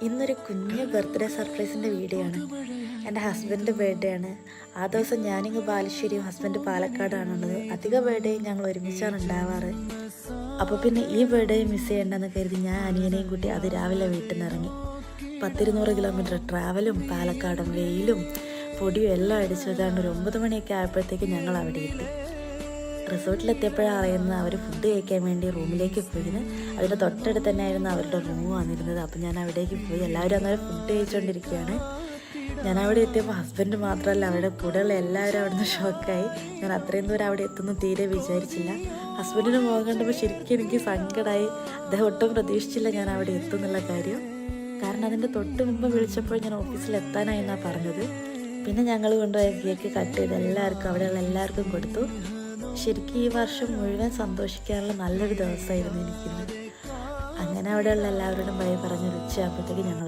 ഇന്നൊരു കുഞ്ഞു birthday സർപ്രൈസിൻ്റെ video ആണ്. എൻ്റെ ഹസ്ബൻഡിൻ്റെ ബർത്ത്ഡേ ആണ്. ആ ദിവസം ഞാനിങ്ങ് ബാലുശ്ശേരിയും ഹസ്ബൻഡ് പാലക്കാടാണുള്ളത്. അധിക ബർത്ത്ഡേയും ഞങ്ങൾ ഒരുമിച്ചാണ് ഉണ്ടാവാറ്. അപ്പോൾ പിന്നെ ഈ ബർത്ത്ഡേ മിസ് ചെയ്യേണ്ടെന്ന് കരുതി ഞാൻ അനിയനെയും കൂട്ടി അത് രാവിലെ വീട്ടിൽ നിന്ന് ഇറങ്ങി. 100-200 കിലോമീറ്റർ ട്രാവലും പാലക്കാടും വെയിലും പൊടിയും എല്ലാം അടിച്ചു വെച്ചാണ്ട് ഒരു 9 മണിയൊക്കെ ആയപ്പോഴത്തേക്ക് ഞങ്ങൾ അവിടെ എത്തി. റിസോർട്ടിലെത്തിയപ്പോഴാണ് അറിയുന്നത് അവർ ഫുഡ് കഴിക്കാൻ വേണ്ടി റൂമിലേക്ക് പോയിന്. അതിൻ്റെ തൊട്ടടുത്ത് തന്നെ ആയിരുന്നു അവരുടെ റൂം വന്നിരുന്നത്. അപ്പം ഞാൻ അവിടേക്ക് പോയി. എല്ലാവരും അന്നേരം ഫുഡ് കഴിച്ചുകൊണ്ടിരിക്കുകയാണ്. ഞാൻ അവിടെ എത്തിയപ്പോൾ ഹസ്ബൻഡ് മാത്രമല്ല അവരുടെ കൂടെയുള്ള എല്ലാവരും അവിടുന്ന് ഷോക്കായി. ഞാൻ അത്രയും ദൂരം അവിടെ എത്തുന്നു തീരെ വിചാരിച്ചില്ല. ഹസ്ബൻഡിന് മുഖം കണ്ടപ്പോൾ ശരിക്കും എനിക്ക് സങ്കടമായി. അദ്ദേഹം ഒട്ടും പ്രതീക്ഷിച്ചില്ല ഞാൻ അവിടെ എത്തുന്നുള്ള കാര്യം. കാരണം അതിൻ്റെ തൊട്ട് മുമ്പ് വിളിച്ചപ്പോൾ ഞാൻ ഓഫീസിൽ എത്താനായി എന്നാണ് പറഞ്ഞത്. പിന്നെ ഞങ്ങൾ കൊണ്ടുപോയ കേക്ക് കട്ട് ചെയ്ത് എല്ലാവർക്കും അവിടെയുള്ള എല്ലാവർക്കും കൊടുത്തു. ശരിക്കും ഈ വർഷം മുഴുവൻ സന്തോഷിക്കാനുള്ള നല്ലൊരു ദിവസമായിരുന്നു എനിക്കിന്ന്. അങ്ങനെ അവിടെയുള്ള എല്ലാവരോടും ബൈ പറഞ്ഞ് ഉച്ചയാകുമ്പോഴത്തേക്ക് ഞങ്ങൾ